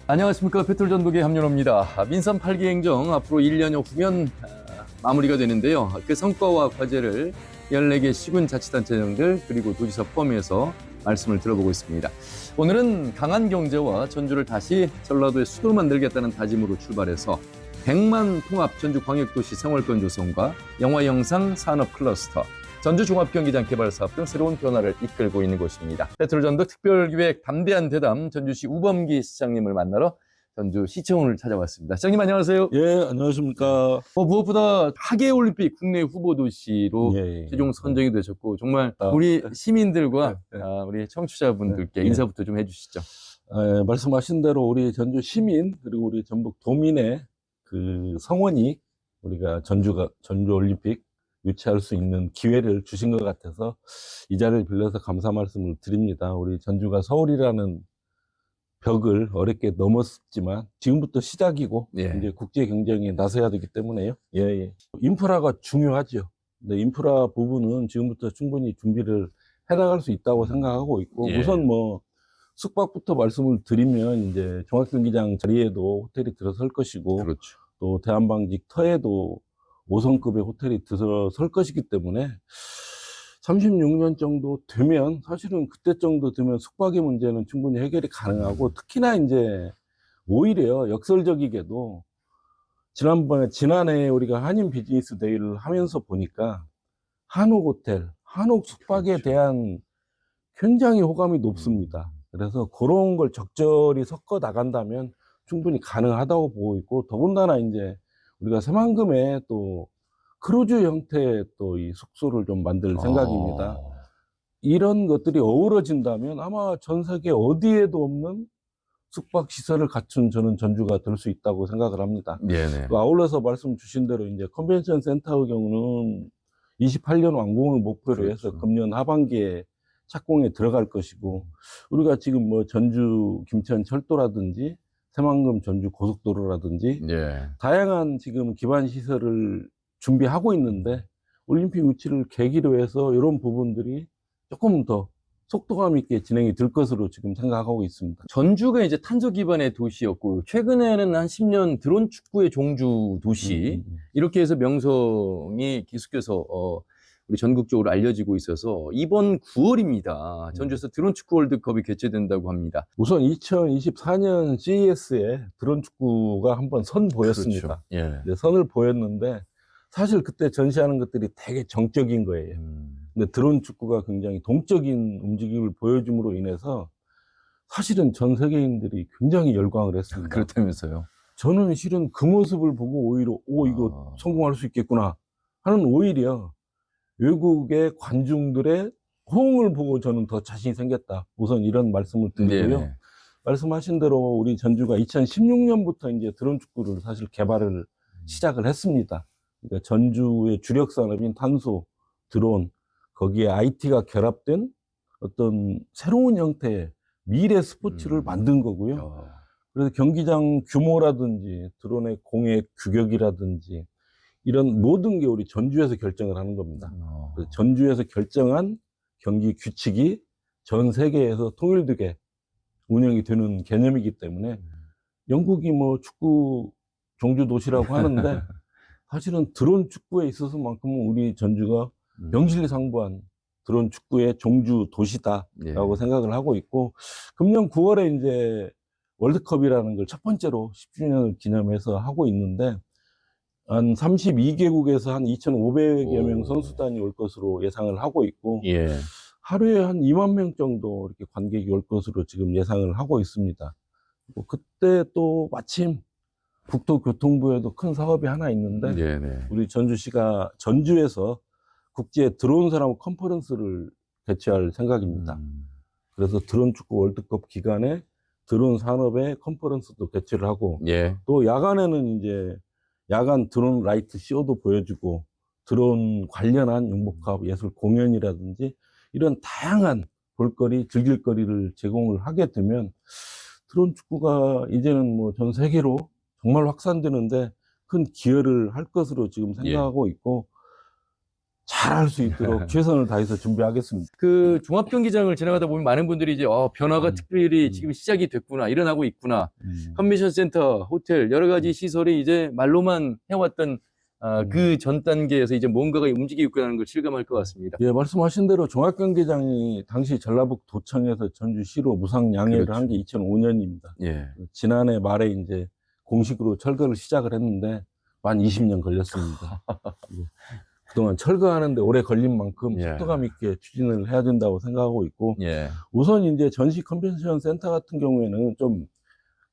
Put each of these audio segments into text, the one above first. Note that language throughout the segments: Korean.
안녕하십니까. 페트롤전북의 함윤호입니다. 민선 8기 행정 앞으로 1년여 후면 마무리가 되는데요. 그 성과와 과제를 14개 시군자치단체장들 그리고 도지사 포함해서 말씀을 들어보고 있습니다. 오늘은 강한 경제와 전주를 다시 전라도의 수도로 만들겠다는 다짐으로 출발해서 100만 통합 전주광역도시 생활권 조성과 영화영상 산업 클러스터, 전주종합경기장 개발 사업 등 새로운 변화를 이끌고 있는 곳입니다. 페트롤전북 특별기획 담대한 대담 전주시 우범기 시장님을 만나러 전주시청을 찾아왔습니다. 시장님 안녕하세요. 예, 안녕하십니까. 무엇보다 하계올림픽 국내 후보 도시로 예. 최종 선정이 되셨고 정말 아, 우리 시민들과 예. 우리 청취자분들께 예. 인사부터 좀 해주시죠. 말씀하신 대로 우리 전주 시민 그리고 우리 전북 도민의 그 성원이 우리가 전주 올림픽 유치할 수 있는 기회를 주신 것 같아서 이 자리를 빌려서 감사 말씀을 드립니다. 우리 전주가 서울이라는 벽을 어렵게 넘었지만 지금부터 시작이고 예. 이제 국제 경쟁에 나서야 되기 때문에요. 예. 인프라가 중요하죠. 근데 인프라 부분은 지금부터 충분히 준비를 해나갈 수 있다고 생각하고 있고, 예. 우선 뭐 숙박부터 말씀을 드리면 이제 종합경기장 자리에도 호텔이 들어설 것이고, 그렇죠. 또 대한방직 터에도 5성급의 호텔이 들어설 것이기 때문에 36년 정도 되면, 사실은 그때 정도 되면 숙박의 문제는 충분히 해결이 가능하고, 특히나 이제 오히려 역설적이게도 지난해 우리가 한인 비즈니스 데이를 하면서 보니까 한옥 호텔, 한옥 숙박에 그렇죠. 대한 굉장히 호감이 높습니다. 그래서 그런 걸 적절히 섞어 나간다면 충분히 가능하다고 보고 있고, 더군다나 이제 우리가 새만금에 또 크루즈 형태의 또 이 숙소를 좀 만들 생각입니다. 이런 것들이 어우러진다면 아마 전 세계 어디에도 없는 숙박 시설을 갖춘 저는 전주가 될 수 있다고 생각을 합니다. 네네. 또 아울러서 말씀 주신 대로 이제 컨벤션 센터의 경우는 28년 완공을 목표로 해서 그렇죠. 금년 하반기에 착공에 들어갈 것이고, 우리가 지금 뭐 전주 김천 철도라든지 새만금 전주 고속도로라든지 예. 다양한 지금 기반 시설을 준비하고 있는데, 올림픽 유치를 계기로 해서 이런 부분들이 조금 더 속도감 있게 진행이 될 것으로 지금 생각하고 있습니다. 전주가 이제 탄소 기반의 도시였고 최근에는 한 10년 드론 축구의 종주 도시 이렇게 해서 명성이 계속해서 우리 전국적으로 알려지고 있어서 이번 9월입니다. 전주에서 드론 축구 월드컵이 개최된다고 합니다. 우선 2024년 CES에 드론 축구가 한번 선보였습니다. 그렇죠. 예. 네, 선을 보였는데 사실 그때 전시하는 것들이 되게 정적인 거예요. 근데 드론 축구가 굉장히 동적인 움직임을 보여줌으로 인해서 사실은 전 세계인들이 굉장히 열광을 했습니다. 그렇다면서요. 저는 실은 그 모습을 보고 오히려 이거 성공할 수 있겠구나 하는, 오히려 외국의 관중들의 호응을 보고 저는 더 자신이 생겼다. 우선 이런 말씀을 드리고요. 네네. 말씀하신 대로 우리 전주가 2016년부터 이제 드론 축구를 사실 개발을 시작을 했습니다. 그러니까 전주의 주력 산업인 탄소, 드론, 거기에 IT가 결합된 어떤 새로운 형태의 미래 스포츠를 만든 거고요. 그래서 경기장 규모라든지 드론의 공의 규격이라든지 이런 모든 게 우리 전주에서 결정을 하는 겁니다. 그래서 전주에서 결정한 경기 규칙이 전 세계에서 통일되게 운영이 되는 개념이기 때문에, 영국이 뭐 축구 종주 도시라고 하는데 사실은 드론 축구에 있어서만큼은 우리 전주가 명실상부한 드론 축구의 종주 도시다라고 생각을 하고 있고, 금년 9월에 이제 월드컵이라는 걸 첫 번째로 10주년을 기념해서 하고 있는데, 한 32개국에서 한 2,500여 명 선수단이 올 것으로 예상을 하고 있고, 예. 하루에 한 2만 명 정도 이렇게 관객이 올 것으로 지금 예상을 하고 있습니다. 그때 또 마침 국토교통부에도 큰 사업이 하나 있는데, 네네. 우리 전주시가 전주에서 국제 드론 산업 컨퍼런스를 개최할 생각입니다. 그래서 드론 축구 월드컵 기간에 드론 산업의 컨퍼런스도 개최를 하고, 예. 또 야간에는 이제 야간 드론 라이트 쇼도 보여주고, 드론 관련한 융복합 예술 공연이라든지 이런 다양한 볼거리, 즐길거리를 제공을 하게 되면 드론 축구가 이제는 뭐 전 세계로 정말 확산되는데 큰 기여를 할 것으로 지금 생각하고 있고, 잘할 수 있도록 최선을 다해서 준비하겠습니다. 그 종합경기장을 지나가다 보면 많은 분들이 이제 변화가 특별히 지금 시작이 됐구나, 일어나고 있구나. 컨벤션 센터, 호텔, 여러 가지 시설이 이제 말로만 해왔던 그 전 단계에서 이제 뭔가가 움직이고 있다는 걸 실감할 것 같습니다. 예, 말씀하신 대로 종합경기장이 당시 전라북 도청에서 전주시로 무상양해를 그렇죠. 한 게 2005년입니다. 예. 지난해 말에 이제 공식으로 철거를 시작을 했는데 만 20년 걸렸습니다. 그동안 철거하는데 오래 걸린 만큼 예. 속도감 있게 추진을 해야 된다고 생각하고 있고, 예. 우선 이제 전시 컨벤션 센터 같은 경우에는 좀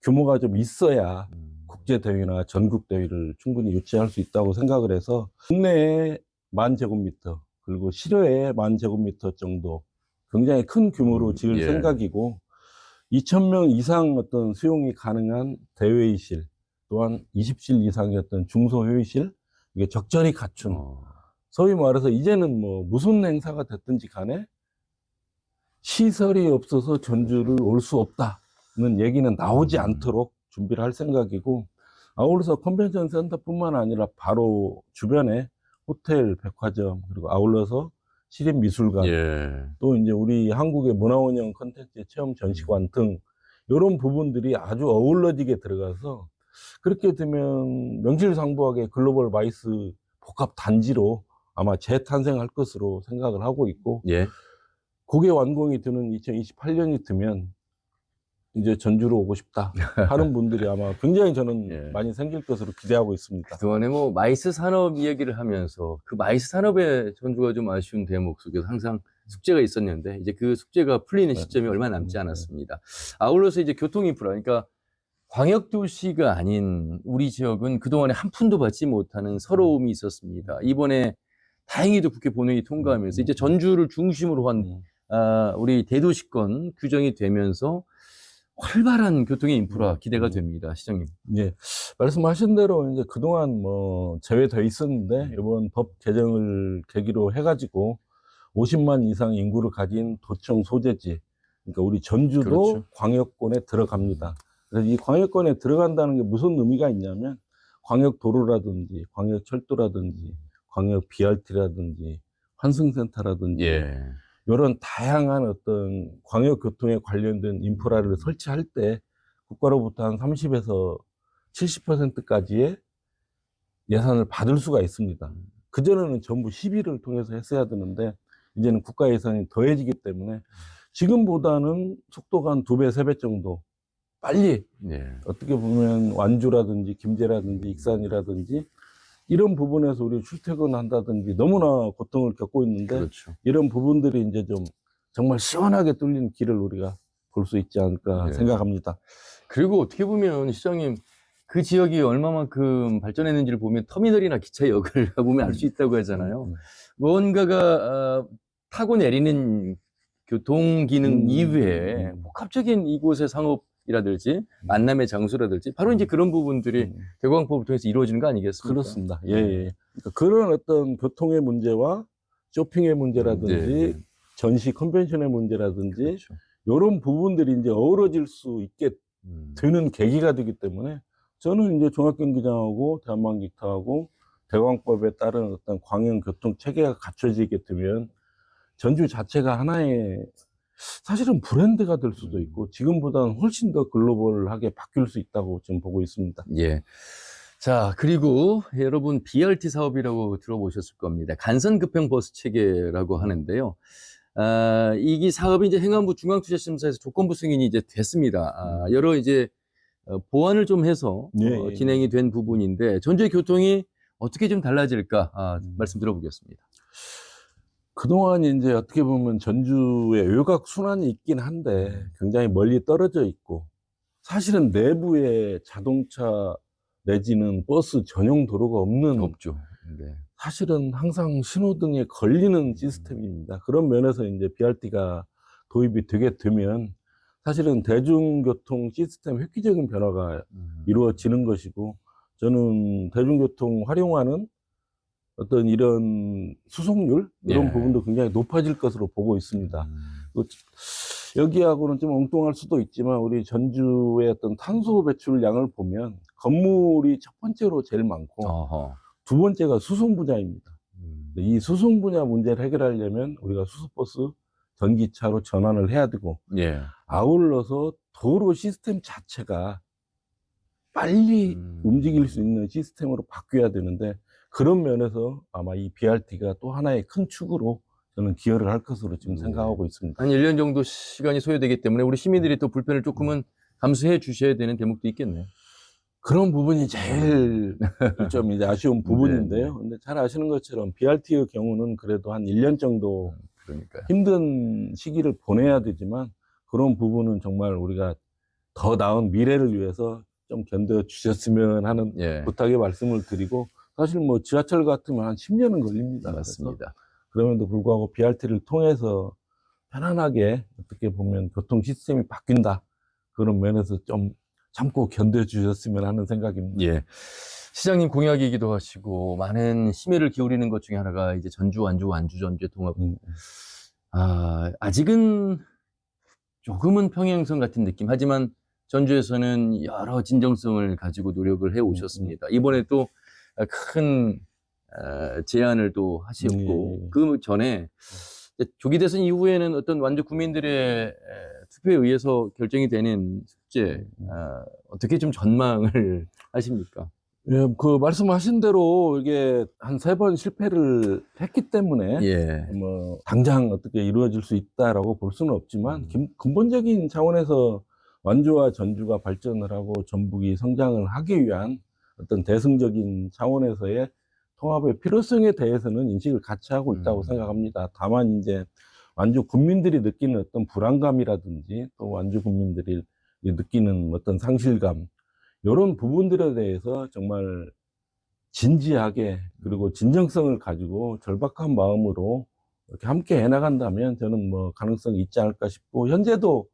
규모가 좀 있어야 국제 대회나 전국 대회를 충분히 유치할 수 있다고 생각을 해서 국내에 10,000제곱미터 그리고 실외에 10,000제곱미터 정도 굉장히 큰 규모로 지을 예. 생각이고, 2,000명 이상 어떤 수용이 가능한 대회의실, 또한 20실 이상의 어떤 중소회의실, 이게 적절히 갖춘, 소위 말해서 이제는 뭐 무슨 행사가 됐든지 간에 시설이 없어서 전주를 올 수 없다는 얘기는 나오지 않도록 준비를 할 생각이고, 아울러서 컨벤션 센터뿐만 아니라 바로 주변에 호텔, 백화점, 그리고 아울러서 시립미술관, 예. 또 이제 우리 한국의 문화원형 컨텐츠 체험 전시관 등 이런 부분들이 아주 어우러지게 들어가서, 그렇게 되면 명실상부하게 글로벌 마이스 복합 단지로 아마 재탄생할 것으로 생각을 하고 있고, 예. 그게 완공이 되는 2028년이 되면 이제 전주로 오고 싶다 하는 분들이 아마 굉장히 저는 예. 많이 생길 것으로 기대하고 있습니다. 그동안에 뭐 마이스 산업 이야기를 하면서 그 마이스 산업에 전주가 좀 아쉬운 대목 속에서 항상 숙제가 있었는데, 이제 그 숙제가 풀리는 시점이 얼마 남지 않았습니다. 아울러서 이제 교통 인프라, 그러니까 광역 도시가 아닌 우리 지역은 그동안에 한 푼도 받지 못하는 서러움이 있었습니다. 이번에 다행히도 국회 본회의 통과하면서 이제 전주를 중심으로 한 우리 대도시권 규정이 되면서 활발한 교통의 인프라 기대가 됩니다, 시장님. 예, 말씀하신 대로 이제 그동안 뭐 제외되어 있었는데, 이번 법 개정을 계기로 해가지고 50만 이상 인구를 가진 도청 소재지, 그러니까 우리 전주도 그렇죠. 광역권에 들어갑니다. 그래서 이 광역권에 들어간다는 게 무슨 의미가 있냐면, 광역도로라든지 광역철도라든지 광역 BRT라든지 환승센터라든지 예. 이런 다양한 어떤 광역교통에 관련된 인프라를 설치할 때 국가로부터 한 30에서 70%까지의 예산을 받을 수가 있습니다. 그전에는 전부 시비를 통해서 했어야 되는데, 이제는 국가 예산이 더해지기 때문에 지금보다는 속도가 한 2배, 3배 정도 빨리, 예. 어떻게 보면 완주라든지 김제라든지 익산이라든지 이런 부분에서 우리 출퇴근한다든지 너무나 고통을 겪고 있는데, 그렇죠. 이런 부분들이 이제 좀 정말 시원하게 뚫린 길을 우리가 볼 수 있지 않을까 생각합니다. 그리고 어떻게 보면 시장님, 그 지역이 얼마만큼 발전했는지를 보면 터미널이나 기차역을 보면 알 수 있다고 하잖아요. 뭔가가 타고 내리는 교통 기능 이외에 복합적인 이곳의 상업이라든지 만남의 장소라든지 바로 이제 그런 부분들이 대구광법을 통해서 이루어지는 거 아니겠습니까? 그렇습니다. 예, 예. 그러니까 그런 어떤 교통의 문제와 쇼핑의 문제라든지 전시 컨벤션의 문제라든지 그렇죠. 이런 부분들이 이제 어우러질 수 있게 되는 계기가 되기 때문에, 저는 이제 종합경기장하고 대한망직타하고 대광법에 따른 어떤 광역교통 체계가 갖춰지게 되면 전주 자체가 하나의 사실은 브랜드가 될 수도 있고 지금보다는 훨씬 더 글로벌하게 바뀔 수 있다고 지금 보고 있습니다. 예. 자, 그리고 여러분 BRT 사업이라고 들어보셨을 겁니다. 간선급행 버스 체계라고 하는데요. 이 사업이 이제 행안부 중앙투자심사에서 조건부 승인이 이제 됐습니다. 여러 이제 보완을 좀 해서 진행이 된 부분인데, 전주의 교통이 어떻게 좀 달라질까 말씀 들어보겠습니다. 그동안 이제 어떻게 보면 전주에 외곽 순환이 있긴 한데 굉장히 멀리 떨어져 있고, 사실은 내부에 자동차 내지는 버스 전용 도로가 없는, 없죠. 네. 사실은 항상 신호등에 걸리는 시스템입니다. 그런 면에서 이제 BRT가 도입이 되게 되면 사실은 대중교통 시스템 획기적인 변화가 이루어지는 것이고, 저는 대중교통 활용하는 어떤 이런 수송률 이런 부분도 굉장히 높아질 것으로 보고 있습니다. 여기하고는 좀 엉뚱할 수도 있지만 우리 전주의 어떤 탄소 배출량을 보면 건물이 첫 번째로 제일 많고 두 번째가 수송부자입니다. 이 수송 분야 문제를 해결하려면 우리가 수소버스 전기차로 전환을 해야 되고, 예. 아울러서 도로 시스템 자체가 빨리 움직일 수 있는 시스템으로 바뀌어야 되는데, 그런 면에서 아마 이 BRT가 또 하나의 큰 축으로 저는 기여를 할 것으로 지금 생각하고 있습니다. 한 1년 정도 시간이 소요되기 때문에 우리 시민들이 또 불편을 조금은 감수해 주셔야 되는 대목도 있겠네요. 그런 부분이 제일 좀 이제 아쉬운 부분인데요. 네. 근데 잘 아시는 것처럼 BRT의 경우는 그래도 한 1년 정도 그러니까요. 힘든 시기를 보내야 되지만, 그런 부분은 정말 우리가 더 나은 미래를 위해서 좀 견뎌 주셨으면 하는 예. 부탁의 말씀을 드리고, 사실 뭐 지하철 같으면 한 10년은 걸립니다. 맞습니다. 그럼에도 불구하고 BRT를 통해서 편안하게 어떻게 보면 교통 시스템이 바뀐다, 그런 면에서 좀 참고 견뎌 주셨으면 하는 생각입니다. 예. 시장님 공약이기도 하시고 많은 심혈을 기울이는 것 중에 하나가 이제 전주, 완주, 완주, 전주의 통합. 아직은 조금은 평행선 같은 느낌. 하지만 전주에서는 여러 진정성을 가지고 노력을 해 오셨습니다. 이번에 또 큰 제안을 또 하셨고, 그 전에 조기 대선 이후에는 어떤 완주 구민들의 투표에 의해서 결정이 되는 숙제, 어떻게 좀 전망을 하십니까? 예, 그 말씀하신 대로 이게 한 3번 실패를 했기 때문에 예. 뭐 당장 어떻게 이루어질 수 있다라고 볼 수는 없지만, 근본적인 차원에서 완주와 전주가 발전을 하고 전북이 성장을 하기 위한 어떤 대승적인 차원에서의 통합의 필요성에 대해서는 인식을 같이 하고 있다고 생각합니다. 다만 이제 완주 국민들이 느끼는 어떤 불안감이라든지, 또 완주 국민들이 느끼는 어떤 상실감, 이런 부분들에 대해서 정말 진지하게, 그리고 진정성을 가지고 절박한 마음으로 이렇게 함께 해나간다면 저는 뭐 가능성이 있지 않을까 싶고, 현재도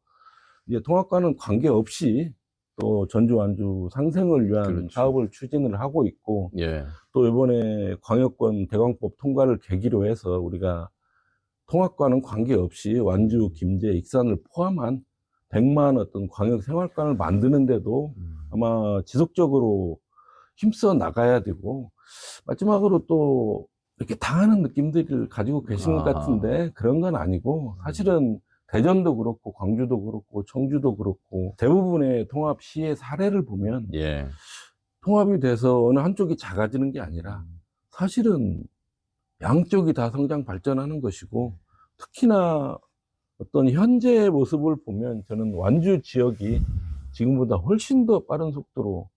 이제 통합과는 관계없이 또 전주 완주 상생을 위한 그렇죠. 사업을 추진을 하고 있고, 예. 또 이번에 광역권 대광법 통과를 계기로 해서 우리가 통합과는 관계없이 완주, 김제, 익산을 포함한 100만 어떤 광역 생활관을 만드는데도 아마 지속적으로 힘써 나가야 되고, 마지막으로 또 이렇게 당하는 느낌들을 가지고 계신 것 같은데 그런 건 아니고, 사실은 대전도 그렇고 광주도 그렇고 청주도 그렇고 대부분의 통합 시의 사례를 보면 예. 통합이 돼서 어느 한쪽이 작아지는 게 아니라 사실은 양쪽이 다 성장 발전하는 것이고, 특히나 어떤 현재의 모습을 보면 저는 완주 지역이 지금보다 훨씬 더 빠른 속도로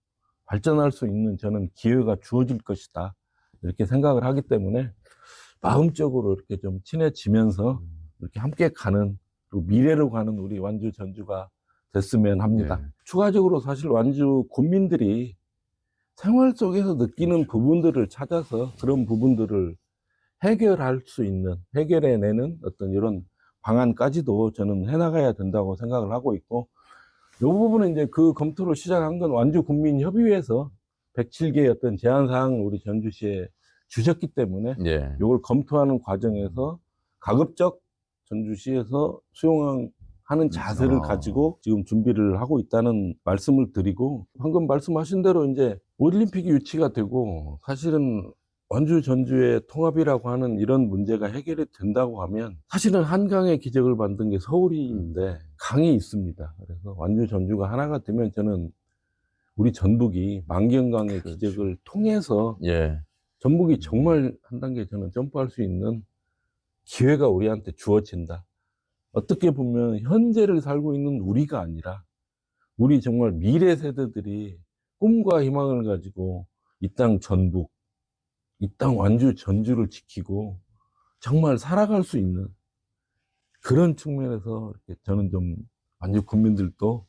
발전할 수 있는 저는 기회가 주어질 것이다, 이렇게 생각을 하기 때문에 마음적으로 이렇게 좀 친해지면서 이렇게 함께 가는, 그리고 미래로 가는 우리 완주 전주가 됐으면 합니다. 네. 추가적으로 사실 완주 국민들이 생활 속에서 느끼는 부분들을 찾아서 그런 부분들을 해결할 수 있는, 해결해내는 어떤 이런 방안까지도 저는 해나가야 된다고 생각을 하고 있고, 이 부분은 이제 그 검토를 시작한 건 완주국민협의회에서 107개의 어떤 제안사항을 우리 전주시에 주셨기 때문에 예. 이걸 검토하는 과정에서 가급적 전주시에서 수용하는 자세를 가지고 지금 준비를 하고 있다는 말씀을 드리고, 방금 말씀하신 대로 이제 올림픽이 유치가 되고, 사실은 완주 전주의 통합이라고 하는 이런 문제가 해결이 된다고 하면 사실은 한강의 기적을 만든 게 서울인데 강이 있습니다. 그래서 완주 전주가 하나가 되면 저는 우리 전북이 만경강의 기적을 통해서 예. 전북이 정말 한 단계 저는 점프할 수 있는 기회가 우리한테 주어진다. 어떻게 보면 현재를 살고 있는 우리가 아니라 우리 정말 미래 세대들이 꿈과 희망을 가지고 이 땅 전북, 이 땅 완주 전주를 지키고 정말 살아갈 수 있는 그런 측면에서 이렇게 저는 좀 완주 국민들도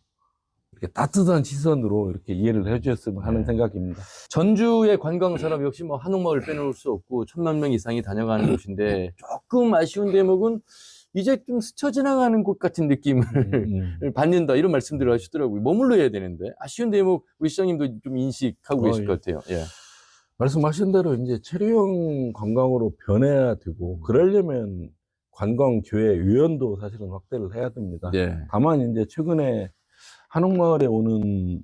이렇게 따뜻한 시선으로 이렇게 이해를 해주셨으면 하는 생각입니다. 전주의 관광 산업 역시 뭐 한옥마을 빼놓을 수 없고 1,000만 명 이상이 다녀가는 곳인데, 조금 아쉬운 대목은 이제 좀 스쳐 지나가는 곳 같은 느낌을 받는다, 이런 말씀들을 하시더라고요. 머물러야 되는데 아쉬운 대목 우리 시장님도 좀 인식하고 계실 것 같아요. 예. 말씀하신 대로 이제 체류형 관광으로 변해야 되고, 그러려면 관광 교회 유연도 사실은 확대를 해야 됩니다. 네. 다만 이제 최근에 한옥마을에 오는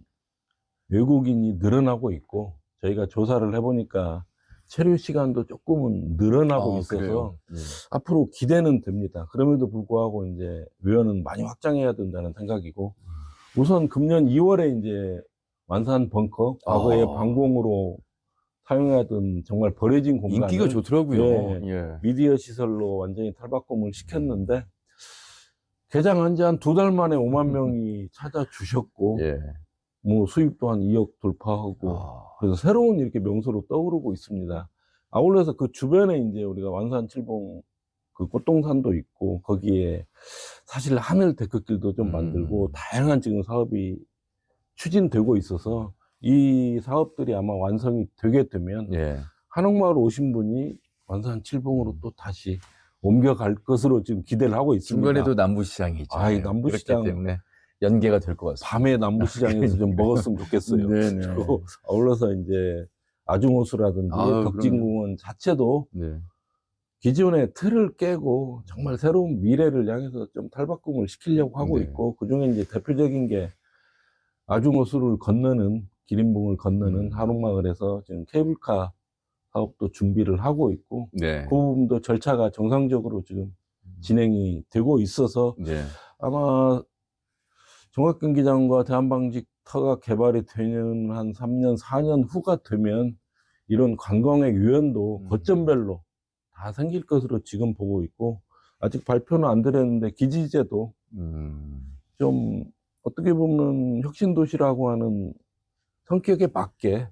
외국인이 늘어나고 있고, 저희가 조사를 해보니까 체류 시간도 조금은 늘어나고 있어서 그래요? 예. 앞으로 기대는 됩니다. 그럼에도 불구하고 이제 외연은 많이 확장해야 된다는 생각이고, 우선 금년 2월에 이제 완산 벙커, 과거에 아. 방공으로 사용하던 정말 버려진 공간을 인기가 좋더라고요. 예, 예. 미디어 시설로 완전히 탈바꿈을 시켰는데, 개장한 지 한 2달 만에 5만 명이 찾아주셨고, 예. 뭐 수입도 한 2억 돌파하고, 아. 그래서 새로운 이렇게 명소로 떠오르고 있습니다. 아울러서 그 주변에 이제 우리가 완산 칠봉 그 꽃동산도 있고, 거기에 사실 하늘 데크길도 좀 만들고, 다양한 지금 사업이 추진되고 있어서, 이 사업들이 아마 완성이 되게 되면 예. 한옥마을 오신 분이 완산 칠봉으로 또 다시 옮겨갈 것으로 지금 기대를 하고 있습니다. 중간에도 남부시장이 있잖아요. 아이, 남부시장. 그렇기 때문에 연계가 될 것 같습니다. 밤에 남부시장에서 좀 먹었으면 좋겠어요. 네네. 그리고 아울러서 이제 아중호수라든지 아유, 덕진공원 자체도 네. 기존의 틀을 깨고 정말 새로운 미래를 향해서 좀 탈바꿈을 시키려고 하고 네. 있고, 그중에 이제 대표적인 게 아중호수를 건너는, 기린봉을 건너는 한옥마을에서 지금 케이블카 사업도 준비를 하고 있고, 네. 그 부분도 절차가 정상적으로 지금 진행이 되고 있어서 네. 아마 종합경기장과 대한방직터가 개발이 되는 한 3년, 4년 후가 되면 이런 관광의 유연도 거점별로 다 생길 것으로 지금 보고 있고, 아직 발표는 안 드렸는데 기지제도 좀 어떻게 보면 혁신도시라고 하는 성격에 맞게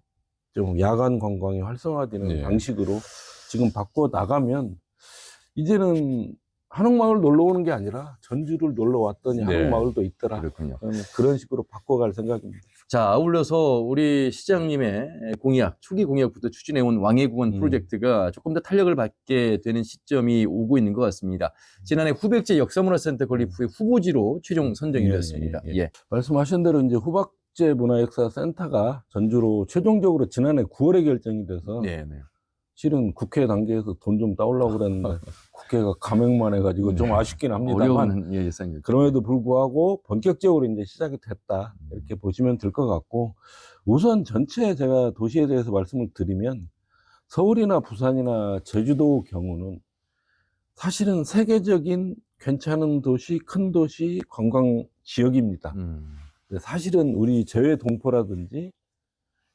좀 야간 관광이 활성화되는 네. 방식으로 지금 바꿔 나가면, 이제는 한옥마을 놀러 오는 게 아니라 전주를 놀러 왔더니 네. 한옥마을도 있더라. 그렇군요. 그런 식으로 바꿔갈 생각입니다. 자, 아울러서 우리 시장님의 공약, 초기 공약부터 추진해온 왕해공원 프로젝트가 조금 더 탄력을 받게 되는 시점이 오고 있는 것 같습니다. 지난해 후백제 역사문화센터 건립 후에 후보지로 최종 선정이 예, 됐습니다. 예, 예. 예. 말씀하신 대로 이제 후박제 문화역사센터가 전주로 최종적으로 지난해 9월에 결정이 돼서 네, 네. 실은 국회 단계에서 돈 좀 따오려고 그랬는데 국회가 감액만 해가지고 좀 아쉽긴 합니다만, 어려운 예상이죠. 그럼에도 불구하고 본격적으로 이제 시작이 됐다, 이렇게 보시면 될 것 같고, 우선 전체 제가 도시에 대해서 말씀을 드리면 서울이나 부산이나 제주도 경우는 사실은 세계적인 괜찮은 도시, 큰 도시, 관광 지역입니다. 근데 사실은 우리 제외 동포라든지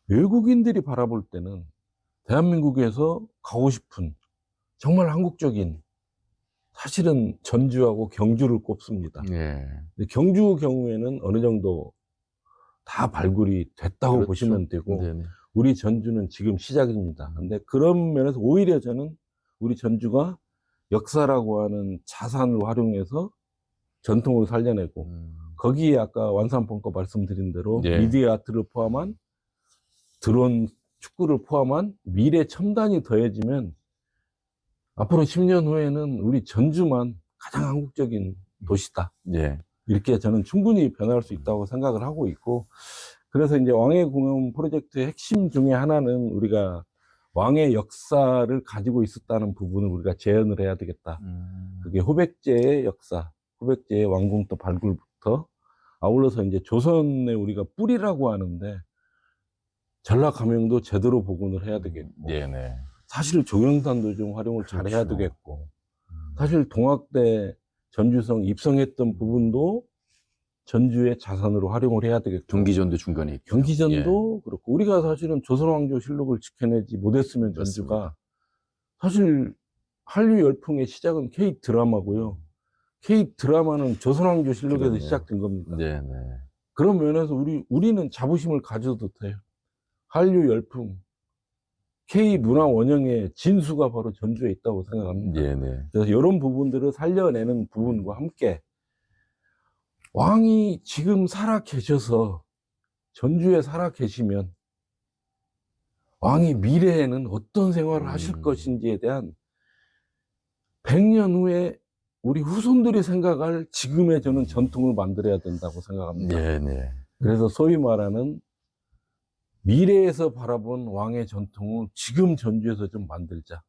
외국인들이 바라볼 때는 대한민국에서 가고 싶은 정말 한국적인, 사실은 전주하고 경주를 꼽습니다. 예. 근데 경주 경우에는 어느 정도 다 발굴이 됐다고 그렇죠. 보시면 되고, 네네. 우리 전주는 지금 시작입니다. 근데 그런 면에서 오히려 저는 우리 전주가 역사라고 하는 자산을 활용해서 전통을 살려내고, 거기에 아까 완산벙커 말씀드린 대로 예. 미디어 아트를 포함한 드론 축구를 포함한 미래 첨단이 더해지면 앞으로 10년 후에는 우리 전주만 가장 한국적인 도시다, 예. 이렇게 저는 충분히 변할 수 있다고 생각을 하고 있고, 그래서 이제 왕의 공연 프로젝트의 핵심 중에 하나는 우리가 왕의 역사를 가지고 있었다는 부분을 우리가 재현을 해야 되겠다. 그게 후백제의 역사, 후백제의 왕궁터 발굴부터 아울러서 이제 조선의 우리가 뿌리라고 하는데 전라감영도 제대로 복원을 해야 되겠고, 네네. 사실 조경산도 좀 활용을 잘 해야 그렇죠. 되겠고, 사실 동학대 전주성 입성했던 부분도 전주의 자산으로 활용을 해야 되겠고, 경기전도 중간에 있고. 경기전도 그렇고, 우리가 사실은 조선왕조실록을 지켜내지 못했으면 전주가, 사실 한류 열풍의 시작은 K 드라마고요. K 드라마는 조선왕조실록에서 그러네요. 시작된 겁니다. 네네. 그런 면에서 우리는 자부심을 가져도 돼요. 한류 열풍, K 문화 원형의 진수가 바로 전주에 있다고 생각합니다. 네네. 그래서 이런 부분들을 살려내는 부분과 함께 왕이 지금 살아 계셔서, 전주에 살아 계시면 왕이 미래에는 어떤 생활을 하실 것인지에 대한 100년 후에 우리 후손들이 생각할 지금의 저는 전통을 만들어야 된다고 생각합니다. 네네. 그래서 소위 말하는 미래에서 바라본 왕의 전통을 지금 전주에서 좀 만들자,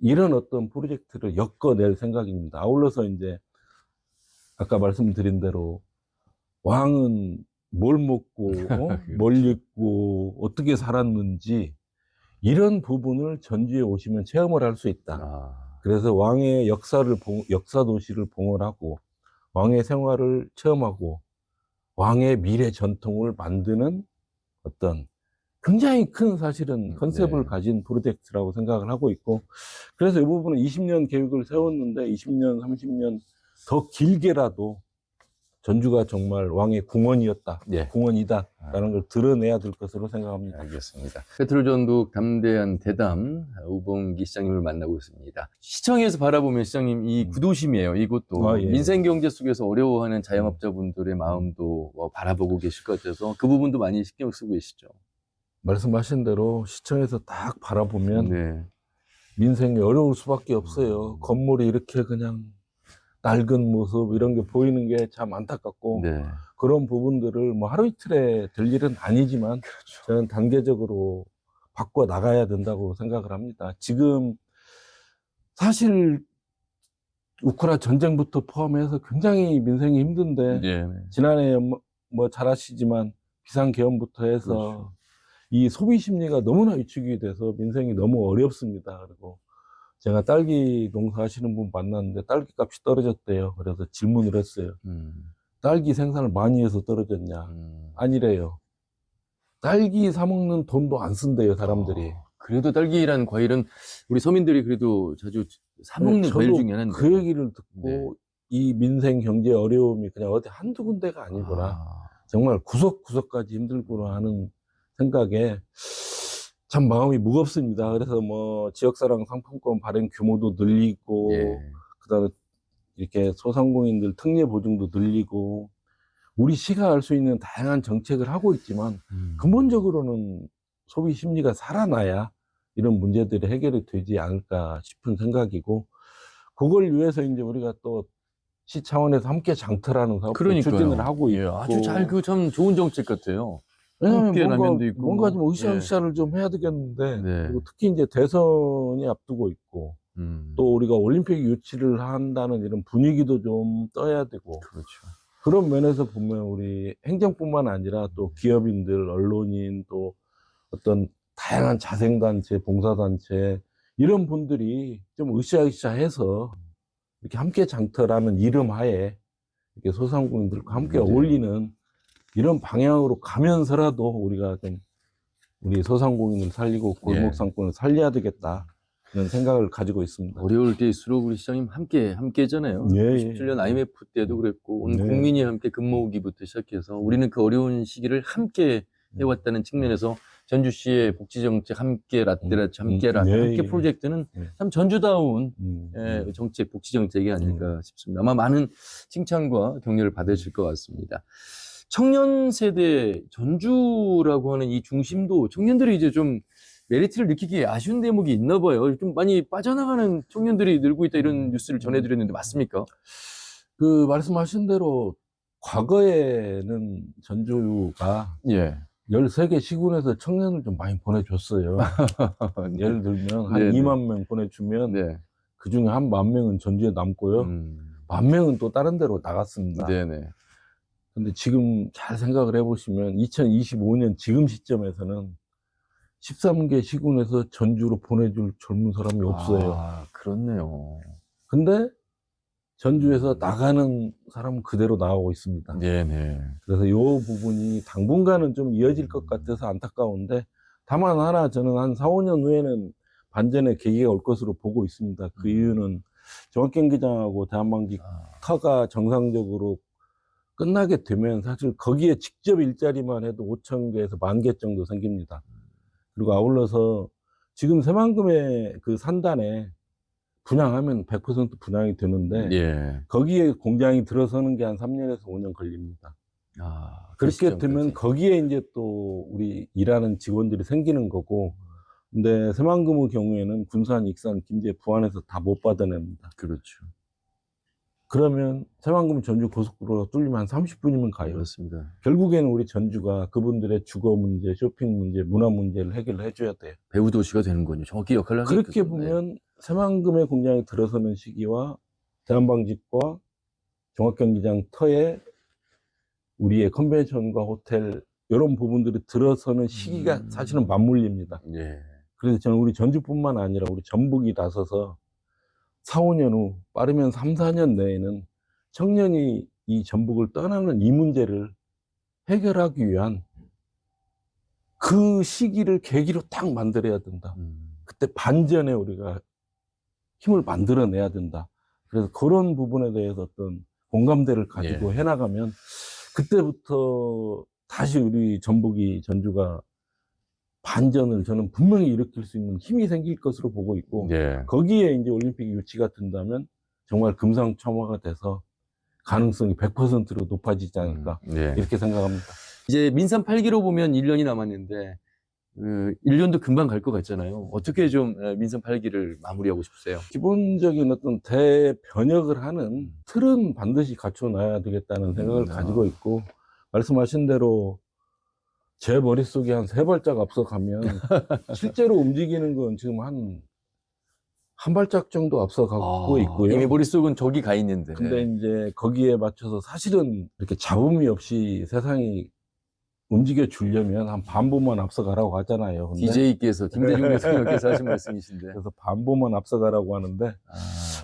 이런 어떤 프로젝트를 엮어낼 생각입니다. 아울러서 이제 아까 말씀드린 대로 왕은 뭘 먹고 뭘 입고 어떻게 살았는지 이런 부분을 전주에 오시면 체험을 할 수 있다. 아, 그래서 왕의 역사 도시를 봉헌하고 왕의 생활을 체험하고 왕의 미래 전통을 만드는 어떤 굉장히 큰 사실은 컨셉을 네. 가진 프로젝트라고 생각을 하고 있고, 그래서 이 부분은 20년 계획을 세웠는데 20년, 30년 더 길게라도 전주가 정말 왕의 궁원이었다, 예. 궁원이다라는 걸 드러내야 될 것으로 생각합니다. 알겠습니다. 페트롤 전북 담대한 대담 우봉기 시장님을 만나고 있습니다. 시청에서 바라보면 시장님 이 구도심이에요. 이곳도 아, 예. 민생 경제 속에서 어려워하는 자영업자분들의 마음도 바라보고 계실 것 같아서 그 부분도 많이 신경 쓰고 계시죠. 말씀하신 대로 시청에서 딱 바라보면 네. 민생이 어려울 수밖에 없어요. 건물이 이렇게 그냥 낡은 모습 이런 게 보이는 게 참 안타깝고, 네. 그런 부분들을 뭐 하루 이틀에 될 일은 아니지만 저는 단계적으로 바꿔 나가야 된다고 생각을 합니다. 지금 사실 우크라 전쟁부터 포함해서 굉장히 민생이 힘든데, 네. 지난해 뭐 잘 아시지만 비상계엄부터 해서 그렇죠. 이 소비 심리가 너무나 위축이 돼서 민생이 너무 어렵습니다. 그리고 제가 딸기 농사하시는 분 만났는데 딸기 값이 떨어졌대요. 그래서 질문을 했어요. 딸기 생산을 많이 해서 떨어졌냐? 아니래요. 딸기 사 먹는 돈도 안 쓴대요, 사람들이. 그래도 딸기란 과일은 우리 서민들이 그래도 자주 사 먹는 네, 과일 저도 중에 하나인데. 그 얘기를 듣고 네. 이 민생 경제 어려움이 그냥 어디 한두 군데가 아니구나. 정말 구석구석까지 힘들구나 하는 생각에 참 마음이 무겁습니다. 그래서 뭐 지역사랑 상품권 발행 규모도 늘리고, 예. 그다음에 이렇게 소상공인들 특례 보증도 늘리고, 우리 시가 할 수 있는 다양한 정책을 하고 있지만 근본적으로는 소비 심리가 살아나야 이런 문제들이 해결이 되지 않을까 싶은 생각이고, 그걸 위해서 이제 우리가 또 시 차원에서 함께 장터라는 사업도 그러니까요. 추진을 하고 있고. 예, 아주 참 좋은 정책 같아요. 왜냐면 함께 라면도 있고 뭔가 좀 뭐. 으쌰으쌰를 좀 해야 되겠는데, 네. 그리고 특히 이제 대선이 앞두고 있고, 또 우리가 올림픽 유치를 한다는 이런 분위기도 좀 떠야 되고, 그렇죠. 그런 면에서 보면 우리 행정뿐만 아니라 또 기업인들, 언론인, 또 어떤 다양한 자생단체, 봉사단체, 이런 분들이 좀 으쌰으쌰해서 이렇게 함께 장터라는 이름 하에 이렇게 소상공인들과 함께 네. 어울리는 이런 방향으로 가면서라도 우리가 좀 우리 소상공인을 살리고 골목 상권을 살려야 되겠다, 이런 생각을 가지고 있습니다. 어려울 때일수록 우리 시장님 함께잖아요. 예, 97년 IMF 때도 그랬고 온 네. 국민이 함께 근모으기부터 시작해서 우리는 그 어려운 시기를 함께 해왔다는 측면에서 전주시의 복지정책 함께 라떼라떼 함께라 네, 함께 예. 프로젝트는 네. 참 전주다운 네. 정책 복지정책이 아닐까 싶습니다. 아마 많은 칭찬과 격려를 받으실 것 같습니다. 청년 세대 전주라고 하는 이 중심도 청년들이 이제 좀 메리트를 느끼기에 아쉬운 대목이 있나 봐요. 좀 많이 빠져나가는 청년들이 늘고 있다 이런 뉴스를 전해드렸는데 맞습니까? 그 말씀하신 대로 과거에는 전주가 예. 13개 시군에서 청년을 좀 많이 보내줬어요. 예를 들면 한 네네. 2만 명 보내주면 네. 그 중에 한 10,000명은 전주에 남고요. 10,000명은 또 다른 데로 나갔습니다. 네네. 근데 지금 잘 생각을 해보시면 2025년 지금 시점에서는 13개 시군에서 전주로 보내줄 젊은 사람이 없어요. 아, 그렇네요. 근데 전주에서 나가는 사람은 그대로 나오고 있습니다. 네네. 그래서 이 부분이 당분간은 좀 이어질 것 같아서 안타까운데, 다만 하나 저는 한 4, 5년 후에는 반전의 계기가 올 것으로 보고 있습니다. 그 이유는 종합경기장하고 대한방직터가 정상적으로 끝나게 되면 사실 거기에 직접 일자리만 해도 5,000개에서 10,000개 정도 생깁니다. 그리고 아울러서 지금 새만금의 그 산단에 분양하면 100% 분양이 되는데, 예. 거기에 공장이 들어서는 게 한 3년에서 5년 걸립니다. 아, 그렇게 되면 거기에 이제 또 우리 일하는 직원들이 생기는 거고, 근데 새만금의 경우에는 군산, 익산, 김제, 부안에서 다 못 받아냅니다. 그렇죠. 그러면 새만금 전주 고속도로가 뚫리면 한 30분이면 가요. 그렇습니다. 결국에는 우리 전주가 그분들의 주거 문제, 쇼핑 문제, 문화 문제를 해결을 해줘야 돼요. 배후 도시가 되는군요. 정확히 역할을 하겠군요. 그렇게 보면 새만금의 공장이 들어서는 시기와 대한방직과 종합경기장 터에 우리의 컨벤션과 호텔 이런 부분들이 들어서는 시기가 사실은 맞물립니다. 예. 그래서 저는 우리 전주뿐만 아니라 우리 전북이 나서서 4, 5년 후, 빠르면 3, 4년 내에는 청년이 이 전북을 떠나는 이 문제를 해결하기 위한 그 시기를 계기로 딱 만들어야 된다. 그때 반전에 우리가 힘을 만들어내야 된다. 그래서 그런 부분에 대해서 어떤 공감대를 가지고 해나가면 그때부터 다시 우리 전주가 반전을 저는 분명히 일으킬 수 있는 힘이 생길 것으로 보고 있고, 거기에 이제 올림픽 유치가 된다면 정말 금상첨화가 돼서 가능성이 100%로 높아지지 않을까 이렇게 생각합니다. 이제 민선 8기로 보면 1년이 남았는데 1년도 금방 갈 것 같잖아요. 어떻게 좀 민선 8기를 마무리하고 싶으세요? 기본적인 어떤 대변혁을 하는 틀은 반드시 갖춰놔야 되겠다는 생각을 가지고 있고, 말씀하신 대로 제 머릿속에 한 3발짝 앞서가면 실제로 움직이는 건 지금 한 발짝 정도 앞서가고 있고요. 이미 머릿속은 저기 가 있는데. 근데 이제 거기에 맞춰서 사실은 이렇게 잡음이 없이 세상이 움직여 주려면 한 반보만 앞서가라고 하잖아요. 근데 DJ께서, 김대중 대통령께서 하신 말씀이신데. 그래서 반보만 앞서가라고 하는데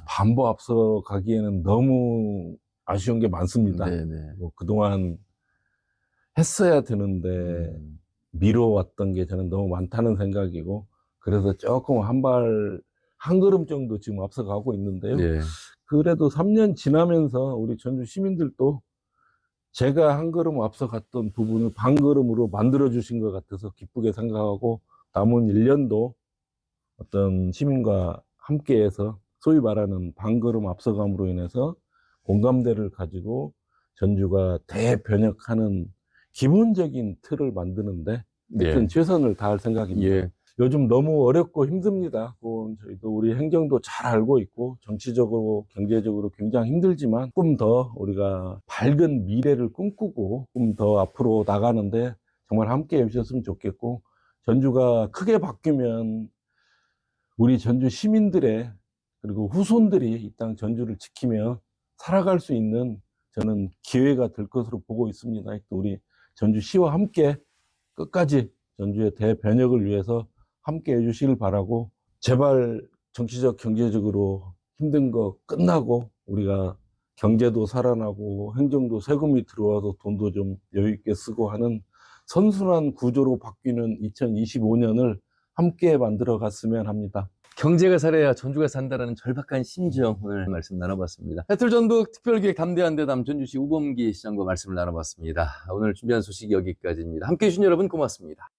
반보 앞서가기에는 너무 아쉬운 게 많습니다. 뭐 그동안 했어야 되는데 미뤄왔던 게 저는 너무 많다는 생각이고, 그래서 조금 한 걸음 정도 지금 앞서가고 있는데요. 그래도 3년 지나면서 우리 전주 시민들도 제가 한 걸음 앞서갔던 부분을 반 걸음으로 만들어 주신 것 같아서 기쁘게 생각하고, 남은 1년도 어떤 시민과 함께해서 소위 말하는 반 걸음 앞서감으로 인해서 공감대를 가지고 전주가 대변혁하는 기본적인 틀을 만드는데 하여튼 최선을 다할 생각입니다. 요즘 너무 어렵고 힘듭니다. 저희도 우리 행정도 잘 알고 있고 정치적으로 경제적으로 굉장히 힘들지만 조금 더 우리가 밝은 미래를 꿈꾸고 조금 더 앞으로 나가는데 정말 함께 해주셨으면 좋겠고, 전주가 크게 바뀌면 우리 전주 시민들의 그리고 후손들이 이 땅 전주를 지키며 살아갈 수 있는 저는 기회가 될 것으로 보고 있습니다. 우리 전주시와 함께 끝까지 전주의 대변혁을 위해서 함께 해주시길 바라고, 제발 정치적 경제적으로 힘든 거 끝나고 우리가 경제도 살아나고 행정도 세금이 들어와서 돈도 좀 여유 있게 쓰고 하는 선순환 구조로 바뀌는 2025년을 함께 만들어 갔으면 합니다. 경제가 살아야 전주가 산다라는 절박한 심정, 오늘 말씀 나눠봤습니다. 배틀전북 특별기획 담대한대담 전주시 우범기 시장과 말씀을 나눠봤습니다. 오늘 준비한 소식이 여기까지입니다. 함께해 주신 여러분 고맙습니다.